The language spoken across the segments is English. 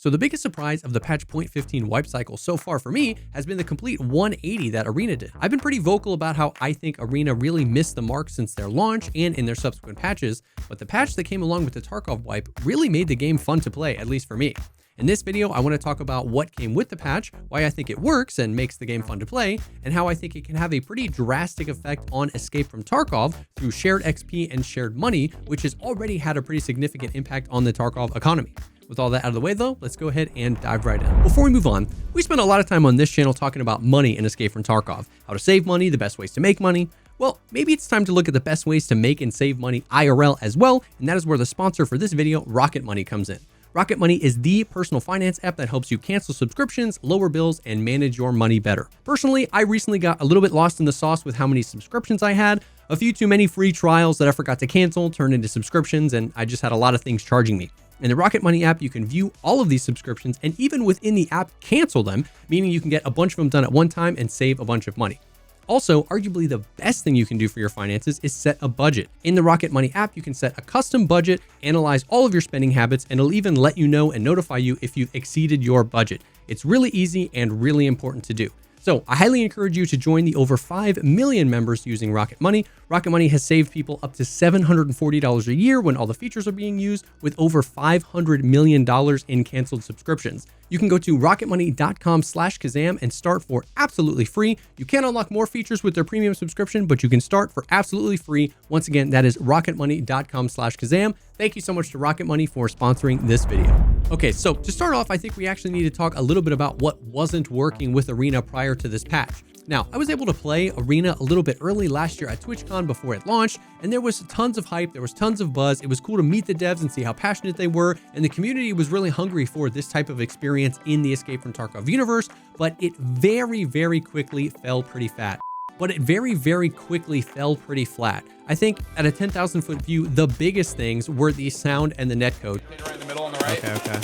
So the biggest surprise of the patch 0.15 wipe cycle so far for me has been the complete 180 that Arena did. I've been pretty vocal about how I think Arena really missed the mark since their launch and in their subsequent patches, but the patch that came along with the Tarkov wipe really made the game fun to play, at least for me. In this video, I want to talk about what came with the patch, why I think it works and makes the game fun to play, and how I think it can have a pretty drastic effect on Escape from Tarkov through shared XP and shared money, which has already had a pretty significant impact on the Tarkov economy. With all that out of the way though, let's go ahead and dive right in. Before we move on, we spend a lot of time on this channel talking about money in Escape from Tarkov, how to save money, the best ways to make money. Well, maybe it's time to look at the best ways to make and save money IRL as well, and that is where the sponsor for this video, Rocket Money, comes in. Rocket Money is the personal finance app that helps you cancel subscriptions, lower bills, and manage your money better. Personally, I recently got a little bit lost in the sauce with how many subscriptions I had. A few too many free trials that I forgot to cancel turned into subscriptions, and I just had a lot of things charging me. In the Rocket Money app, you can view all of these subscriptions and even within the app, cancel them, meaning you can get a bunch of them done at one time and save a bunch of money. Also, arguably the best thing you can do for your finances is set a budget. In the Rocket Money app, you can set a custom budget, analyze all of your spending habits, and it'll even let you know and notify you if you've exceeded your budget. It's really easy and really important to do. So I highly encourage you to join the over 5 million members using Rocket Money. Rocket Money has saved people up to $740 a year when all the features are being used, with over $500 million in canceled subscriptions. You can go to rocketmoney.com/Kazam and start for absolutely free. You can unlock more features with their premium subscription, but you can start for absolutely free. Once again, that is rocketmoney.com/Kazam. Thank you so much to Rocket Money for sponsoring this video. Okay, so to start off, I think we actually need to talk a little bit about what wasn't working with Arena prior to this patch. Now, I was able to play Arena a little bit early last year at TwitchCon before it launched, and there was tons of hype, there was tons of buzz. It was cool to meet the devs and see how passionate they were, and the community was really hungry for this type of experience in the Escape from Tarkov universe, but it very quickly fell pretty flat. I think at a 10,000 foot view, the biggest things were the sound and the netcode. Right in the middle on the right. Okay.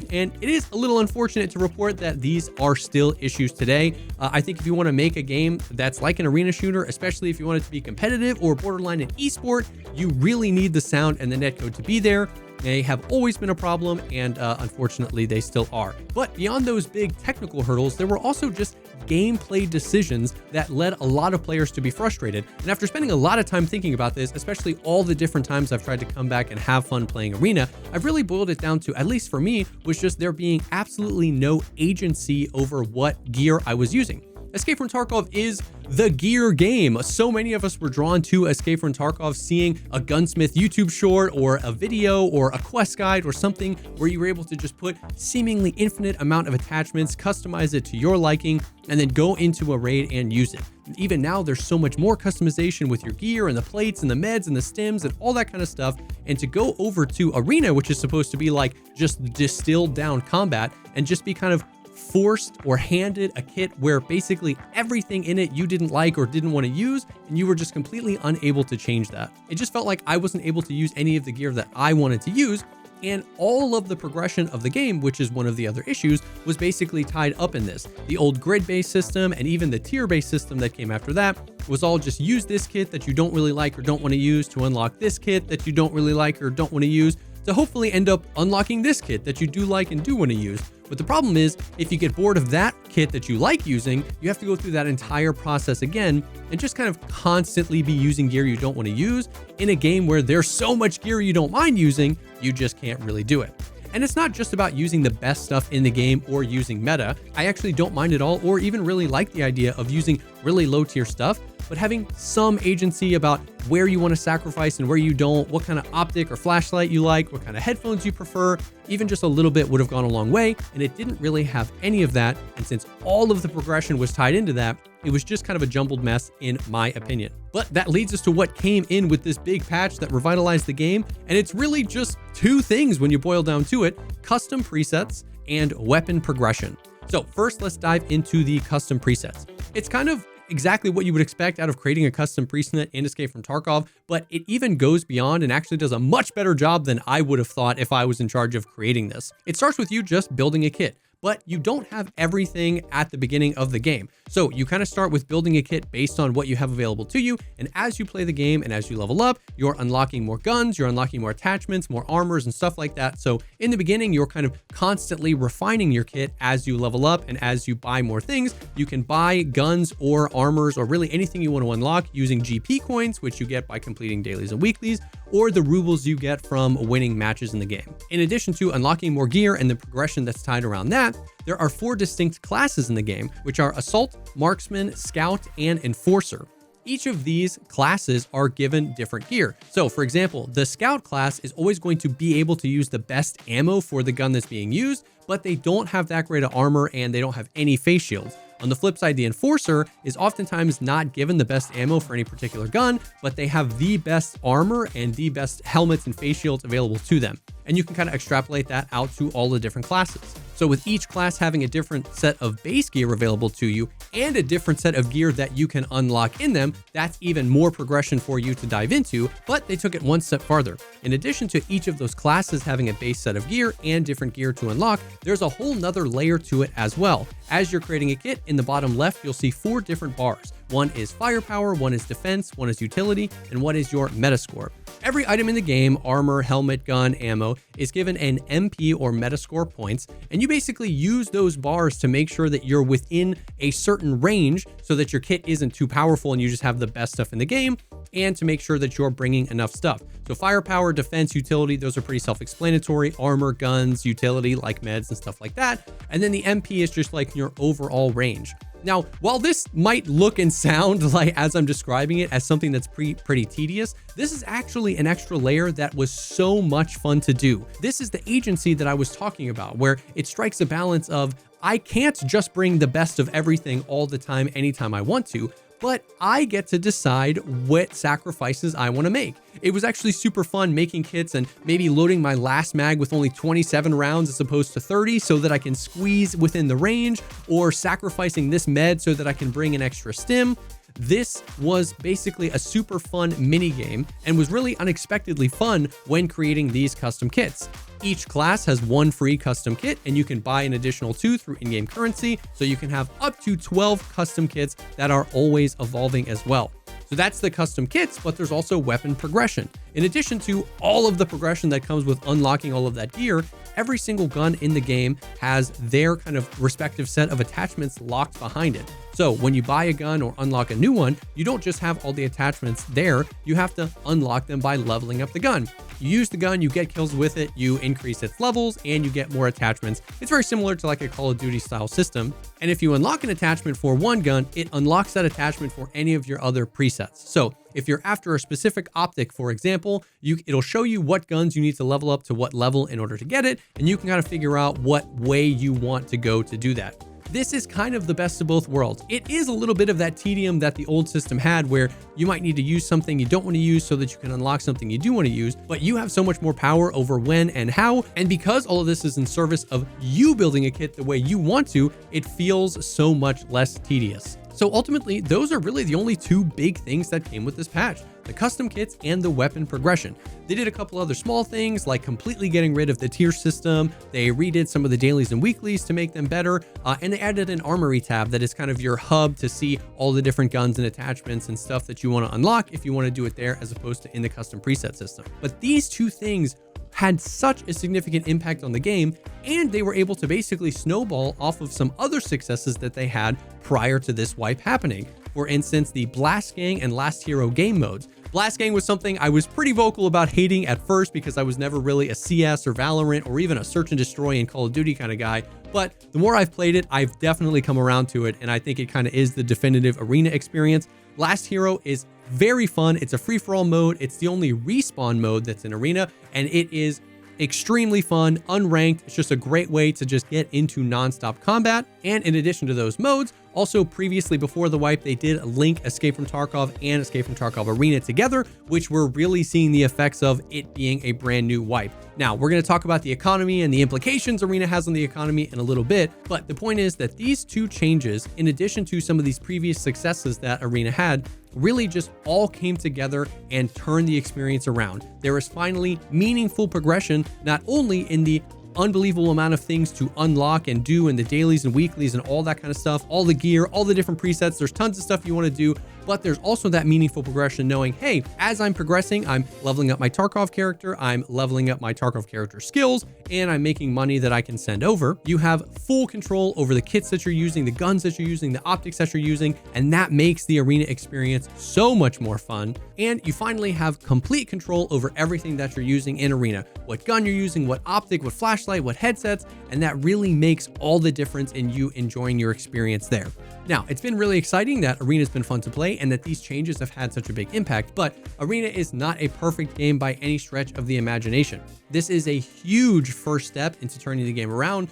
And it is a little unfortunate to report that these are still issues today. I think if you want to make a game that's like an arena shooter, especially if you want it to be competitive or borderline an esport, you really need the sound and the netcode to be there. They have always been a problem, and unfortunately they still are. But beyond those big technical hurdles, there were also just gameplay decisions that led a lot of players to be frustrated. And after spending a lot of time thinking about this, especially all the different times I've tried to come back and have fun playing Arena, I've really boiled it down to, at least for me, was just there being absolutely no agency over what gear I was using. Escape from Tarkov is the gear game. So many of us were drawn to Escape from Tarkov seeing a Gunsmith YouTube short or a video or a quest guide or something where you were able to just put seemingly infinite amount of attachments, customize it to your liking, and then go into a raid and use it. Even now, there's so much more customization with your gear and the plates and the meds and the stims and all that kind of stuff. And to go over to Arena, which is supposed to be like just distilled down combat and just be kind of forced or handed a kit where basically everything in it you didn't like or didn't want to use, and you were just completely unable to change that. It just felt like I wasn't able to use any of the gear that I wanted to use, and all of the progression of the game, which is one of the other issues, was basically tied up in this. The old grid-based system and even the tier-based system that came after that was all just use this kit that you don't really like or don't want to use to unlock this kit that you don't really like or don't want to use to hopefully end up unlocking this kit that you do like and do want to use. But the problem is, if you get bored of that kit that you like using, you have to go through that entire process again and just kind of constantly be using gear you don't want to use in a game where there's so much gear you don't mind using, you just can't really do it. And it's not just about using the best stuff in the game or using meta. I actually don't mind at all, or even really like the idea of using really low tier stuff, but having some agency about where you want to sacrifice and where you don't, what kind of optic or flashlight you like, what kind of headphones you prefer, even just a little bit would have gone a long way. And it didn't really have any of that. And since all of the progression was tied into that, it was just kind of a jumbled mess in my opinion. But that leads us to what came in with this big patch that revitalized the game. And it's really just two things when you boil down to it: custom presets and weapon progression. So first, let's dive into the custom presets. It's kind of exactly what you would expect out of creating a custom preset in Escape from Tarkov, but it even goes beyond and actually does a much better job than I would have thought if I was in charge of creating this. It starts with you just building a kit. but you don't have everything at the beginning of the game. So you kind of start with building a kit based on what you have available to you. And as you play the game and as you level up, you're unlocking more guns, you're unlocking more attachments, more armors and stuff like that. So in the beginning, you're kind of constantly refining your kit as you level up, and as you buy more things, you can buy guns or armors or really anything you want to unlock using GP coins, which you get by completing dailies and weeklies, or the rubles you get from winning matches in the game. In addition to unlocking more gear and the progression that's tied around that, there are 4 distinct classes in the game, which are Assault, Marksman, Scout, and Enforcer. Each of these classes are given different gear. So for example, the Scout class is always going to be able to use the best ammo for the gun that's being used, but they don't have that great of armor and they don't have any face shields. On the flip side, the Enforcer is oftentimes not given the best ammo for any particular gun, but they have the best armor and the best helmets and face shields available to them. And you can kind of extrapolate that out to all the different classes. So with each class having a different set of base gear available to you and a different set of gear that you can unlock in them, that's even more progression for you to dive into, but they took it one step farther. In addition to each of those classes having a base set of gear and different gear to unlock, there's a whole nother layer to it as well. As you're creating a kit, in the bottom left, you'll see 4 different bars. One is firepower, one is defense, one is utility, and one is your metascore. Every item in the game, armor, helmet, gun, ammo, is given an MP or metascore points, and you basically use those bars to make sure that you're within a certain range so that your kit isn't too powerful and you just have the best stuff in the game, and to make sure that you're bringing enough stuff. So firepower, defense, utility, those are pretty self-explanatory. Armor, guns, utility, like meds and stuff like that. And then the MP is just like your overall range. Now, while this might look and sound like, as I'm describing it, as something that's pretty tedious, this is actually an extra layer that was so much fun to do. This is the agency that I was talking about, where it strikes a balance of, I can't just bring the best of everything all the time, anytime I want to, but I get to decide what sacrifices I want to make. It was actually super fun making kits and maybe loading my last mag with only 27 rounds as opposed to 30 so that I can squeeze within the range, or sacrificing this med so that I can bring an extra stim. This was basically a super fun mini game and was really unexpectedly fun when creating these custom kits. Each class has 1 free custom kit, and you can buy an additional 2 through in-game currency, so you can have up to 12 custom kits that are always evolving as well. So that's the custom kits, but there's also weapon progression. In addition to all of the progression that comes with unlocking all of that gear, every single gun in the game has their kind of respective set of attachments locked behind it. So when you buy a gun or unlock a new one, you don't just have all the attachments there, you have to unlock them by leveling up the gun. You use the gun, you get kills with it, you increase its levels, and you get more attachments. It's very similar to like a Call of Duty style system. And if you unlock an attachment for one gun, it unlocks that attachment for any of your other presets. So if you're after a specific optic, for example, it'll show you what guns you need to level up to what level in order to get it, and you can kind of figure out what way you want to go to do that. This is kind of the best of both worlds. It is a little bit of that tedium that the old system had, where you might need to use something you don't want to use so that you can unlock something you do want to use, but you have so much more power over when and how. And because all of this is in service of you building a kit the way you want to, it feels so much less tedious. So ultimately, those are really the only 2 big things that came with this patch: the custom kits and the weapon progression. They did a couple other small things, like completely getting rid of the tier system. They redid some of the dailies and weeklies to make them better. And they added an armory tab that is kind of your hub to see all the different guns and attachments and stuff that you want to unlock if you want to do it there, as opposed to in the custom preset system. But these 2 things had such a significant impact on the game, and they were able to basically snowball off of some other successes that they had prior to this wipe happening. For instance, the Blast Gang and Last Hero game modes. Blast Gang was something I was pretty vocal about hating at first because I was never really a CS or Valorant or even a search and destroy and Call of Duty kind of guy. But the more I've played it, I've definitely come around to it, and I think it kind of is the definitive arena experience. Last Hero is very fun. It's a free-for-all mode. It's the only respawn mode that's in arena, and it is extremely fun, unranked. It's just a great way to just get into non-stop combat. And in addition to those modes, also previously before the wipe, they did link Escape from Tarkov and Escape from Tarkov Arena together, which we're really seeing the effects of it being a brand new wipe. Now, we're going to talk about the economy and the implications Arena has on the economy in a little bit, but the point is that these 2 changes, in addition to some of these previous successes that Arena had, really just all came together and turned the experience around. There is finally meaningful progression, not only in the unbelievable amount of things to unlock and do in the dailies and weeklies and all that kind of stuff, all the gear, all the different presets. There's tons of stuff you want to do, but there's also that meaningful progression knowing, hey, as I'm progressing, I'm leveling up my Tarkov character, I'm leveling up my Tarkov character skills, and I'm making money that I can send over. You have full control over the kits that you're using, the guns that you're using, the optics that you're using, and that makes the arena experience so much more fun. And you finally have complete control over everything that you're using in arena, what gun you're using, what optic, what flashlight, what headsets, and that really makes all the difference in you enjoying your experience there. Now, it's been really exciting that Arena's been fun to play and that these changes have had such a big impact, but Arena is not a perfect game by any stretch of the imagination. This is a huge first step into turning the game around.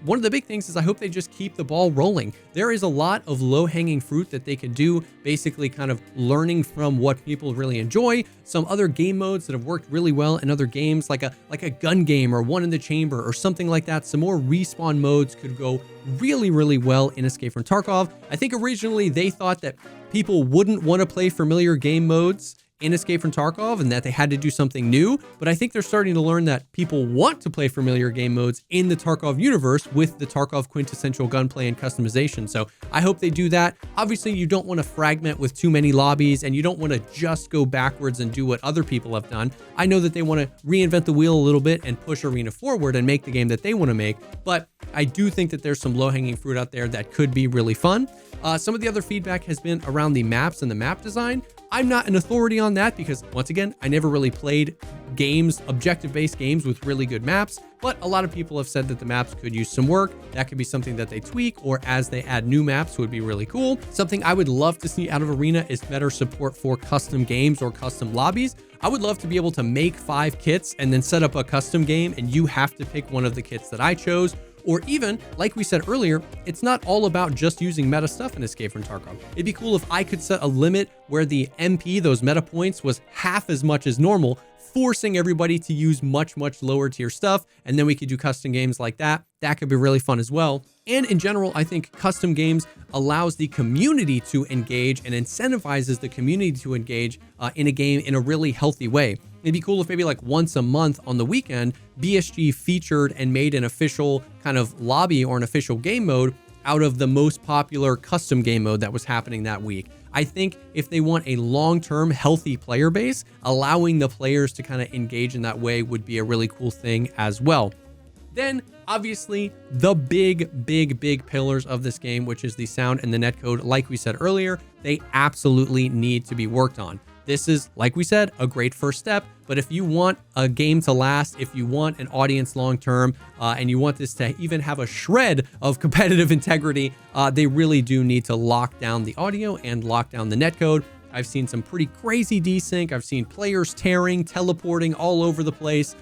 One of the big things is I hope they just keep the ball rolling. There is a lot of low-hanging fruit that they could do, basically kind of learning from what people really enjoy. Some other game modes that have worked really well in other games, like a gun game or one in the chamber or something like that. Some more respawn modes could go really, really well in Escape from Tarkov. I think originally they thought that people wouldn't want to play familiar game modes in Escape from Tarkov and that they had to do something new, but I think they're starting to learn that people want to play familiar game modes in the Tarkov universe with the Tarkov quintessential gunplay and customization. So I hope they do that. Obviously, you don't want to fragment with too many lobbies and you don't want to just go backwards and do what other people have done. I know that they want to reinvent the wheel a little bit and push Arena forward and make the game that they want to make, but I do think that there's some low-hanging fruit out there that could be really fun. Some of the other feedback has been around the maps and the map design. I'm not an authority on that because, once again, I never really played games, objective-based games with really good maps, but a lot of people have said that the maps could use some work. That could be something that they tweak, or as they add new maps would be really cool. Something I would love to see out of Arena is better support for custom games or custom lobbies. I would love to be able to make 5 kits and then set up a custom game and you have to pick one of the kits that I chose. Or even, like we said earlier, it's not all about just using meta stuff in Escape from Tarkov. It'd be cool if I could set a limit where the MP, those meta points, was half as much as normal, forcing everybody to use much, much lower tier stuff. And then we could do custom games like that. That could be really fun as well. And in general, I think custom games allows the community to engage and incentivizes the community to engage in a game in a really healthy way. It'd be cool if maybe like once a month on the weekend, BSG featured and made an official kind of lobby or an official game mode out of the most popular custom game mode that was happening that week. I think if they want a long-term healthy player base, allowing the players to kind of engage in that way would be a really cool thing as well. Then obviously the big pillars of this game, which is the sound and the netcode, like we said earlier, they absolutely need to be worked on. This is, like we said, a great first step, but if you want a game to last, if you want an audience long-term, and you want this to even have a shred of competitive integrity, they really do need to lock down the audio and lock down the netcode. I've seen some pretty crazy desync. I've seen players tearing, teleporting all over the place.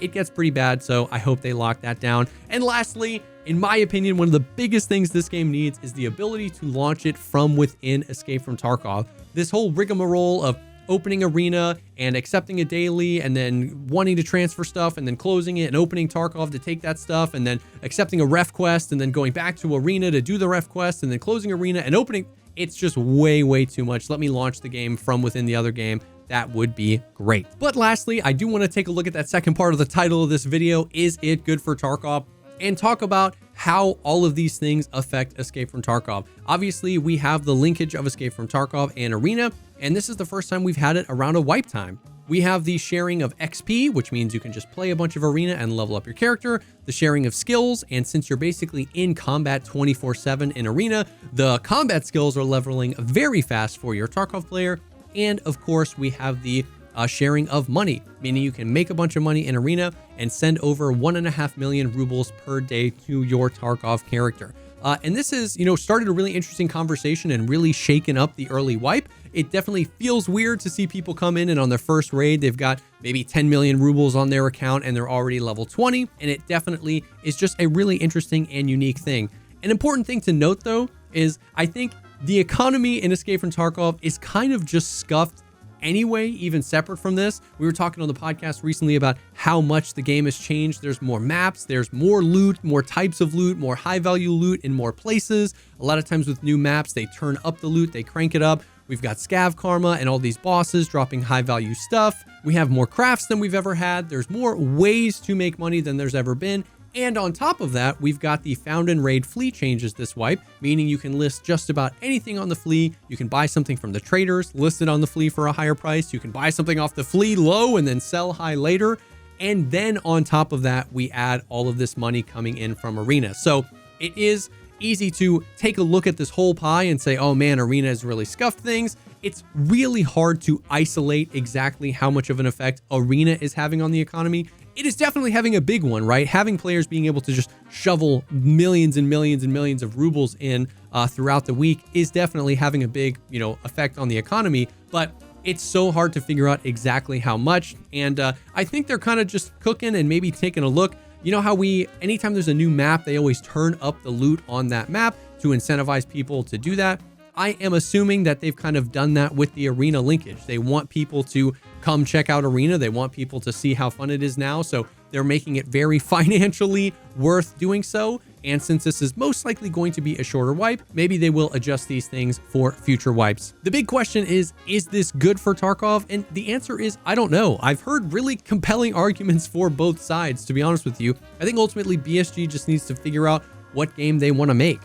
It gets pretty bad, so I hope they lock that down. And lastly, in my opinion, one of the biggest things this game needs is the ability to launch it from within Escape from Tarkov. This whole rigmarole of opening Arena and accepting a daily and then wanting to transfer stuff and then closing it and opening Tarkov to take that stuff and then accepting a ref quest and then going back to Arena to do the ref quest and then closing Arena and opening, it's just way too much. Let me launch the game from within the other game. That would be great. But lastly, I do want to take a look at that second part of the title of this video. Is it good for Tarkov? And talk about how all of these things affect Escape from Tarkov. Obviously, we have the linkage of Escape from Tarkov and Arena, and this is the first time we've had it around a wipe time. We have the sharing of XP, which means you can just play a bunch of Arena and level up your character, the sharing of skills, and since you're basically in combat 24/7 in Arena, the combat skills are leveling very fast for your Tarkov player. And of course, we have the sharing of money, meaning you can make a bunch of money in Arena and send over 1.5 million rubles per day to your Tarkov character. And this is, started a really interesting conversation and really shaken up the early wipe. It definitely feels weird to see people come in and on their first raid, they've got maybe 10 million rubles on their account and they're already level 20. And it definitely is just a really interesting and unique thing. An important thing to note though, is I think the economy in Escape from Tarkov is kind of just scuffed anyway, even separate from this. We were talking on the podcast recently about how much the game has changed. There's more maps, there's more loot, more types of loot, more high value loot in more places. A lot of times with new maps, they turn up the loot, they crank it up. We've got scav karma and all these bosses dropping high value stuff. We have more crafts than we've ever had. There's more ways to make money than there's ever been. And on top of that, we've got the found and raid flea changes this wipe, meaning you can list just about anything on the flea. You can buy something from the traders, list it on the flea for a higher price. You can buy something off the flea low and then sell high later. And then on top of that, we add all of this money coming in from Arena. So it is easy to take a look at this whole pie and say, oh man, Arena has really scuffed things. It's really hard to isolate exactly how much of an effect Arena is having on the economy. It is definitely having a big one, right? Having players being able to just shovel millions and millions and millions of rubles in throughout the week is definitely having a big, effect on the economy. But it's so hard to figure out exactly how much. And I think they're kind of just cooking and maybe taking a look. You know how anytime there's a new map, they always turn up the loot on that map to incentivize people to do that. I am assuming that they've kind of done that with the Arena linkage. They want people to come check out Arena. They want people to see how fun it is now. So they're making it very financially worth doing so. And since this is most likely going to be a shorter wipe, maybe they will adjust these things for future wipes. The big question is this good for Tarkov? And the answer is, I don't know. I've heard really compelling arguments for both sides, to be honest with you. I think ultimately BSG just needs to figure out what game they want to make.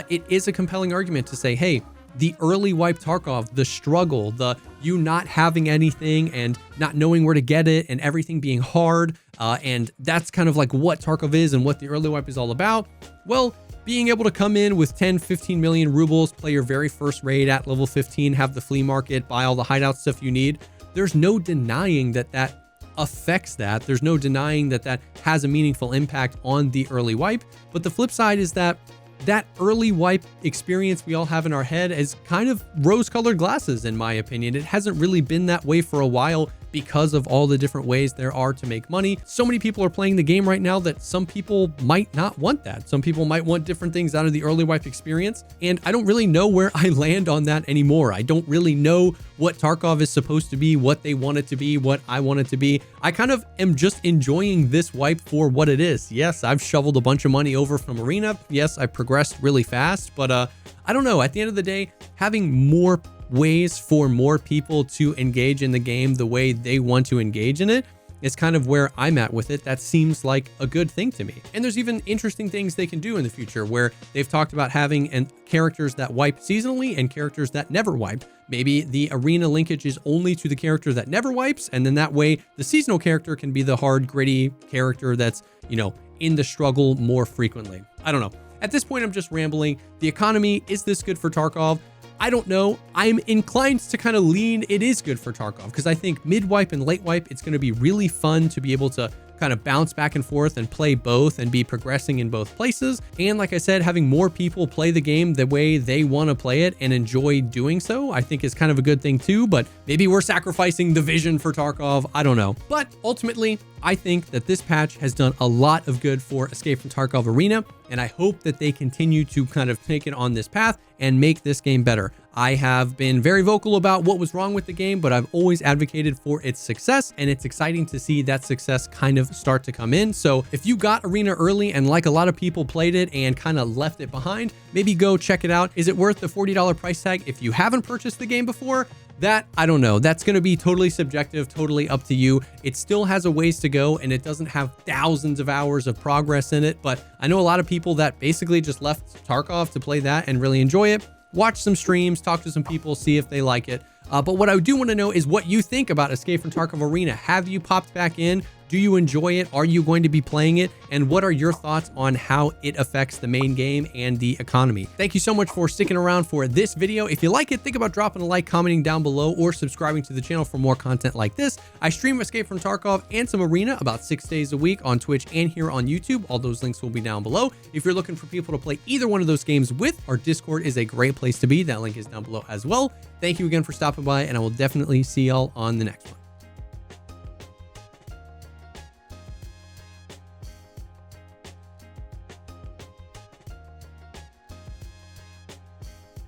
It is a compelling argument to say, hey, the early wipe Tarkov, the struggle, you not having anything and not knowing where to get it and everything being hard. And that's kind of like what Tarkov is and what the early wipe is all about. Well, being able to come in with 10, 15 million rubles, play your very first raid at level 15, have the flea market, buy all the hideout stuff you need. There's no denying that affects that. There's no denying that has a meaningful impact on the early wipe. But the flip side is that early wipe experience we all have in our head is kind of rose-colored glasses, in my opinion. It hasn't really been that way for a while because of all the different ways there are to make money. So many people are playing the game right now that some people might not want that. Some people might want different things out of the early wipe experience. And I don't really know where I land on that anymore. I don't really know what Tarkov is supposed to be, what they want it to be, what I want it to be. I kind of am just enjoying this wipe for what it is. Yes, I've shoveled a bunch of money over from Arena. Yes, I progressed really fast, but I don't know. At the end of the day, having more ways for more people to engage in the game the way they want to engage in it is kind of where I'm at with it. That seems like a good thing to me. And there's even interesting things they can do in the future where they've talked about having characters that wipe seasonally and characters that never wipe. Maybe the Arena linkage is only to the character that never wipes, and then that way the seasonal character can be the hard, gritty character that's, in the struggle more frequently. I don't know. At this point, I'm just rambling. The economy, is this good for Tarkov? I don't know. I'm inclined to kind of lean it is good for Tarkov because I think mid wipe and late wipe, it's going to be really fun to be able to kind of bounce back and forth and play both and be progressing in both places. And like I said, having more people play the game the way they want to play it and enjoy doing so, I think is kind of a good thing too, but maybe we're sacrificing the vision for Tarkov. I don't know. But ultimately, I think that this patch has done a lot of good for Escape from Tarkov Arena, and I hope that they continue to kind of take it on this path and make this game better. I have been very vocal about what was wrong with the game, but I've always advocated for its success, and it's exciting to see that success kind of start to come in. So if you got Arena early and like a lot of people played it and kind of left it behind, maybe go check it out. Is it worth the $40 price tag if you haven't purchased the game before? That, I don't know. That's going to be totally subjective, totally up to you. It still has a ways to go, and it doesn't have thousands of hours of progress in it, but I know a lot of people that basically just left Tarkov to play that and really enjoy it. Watch some streams, talk to some people, see if they like it. But what I do want to know is what you think about Escape from Tarkov Arena. Have you popped back in? Do you enjoy it? Are you going to be playing it? And what are your thoughts on how it affects the main game and the economy? Thank you so much for sticking around for this video. If you like it, think about dropping a like, commenting down below, or subscribing to the channel for more content like this. I stream Escape from Tarkov and some Arena about 6 days a week on Twitch and here on YouTube. All those links will be down below. If you're looking for people to play either one of those games with, our Discord is a great place to be. That link is down below as well. Thank you again for stopping by, and I will definitely see y'all on the next one.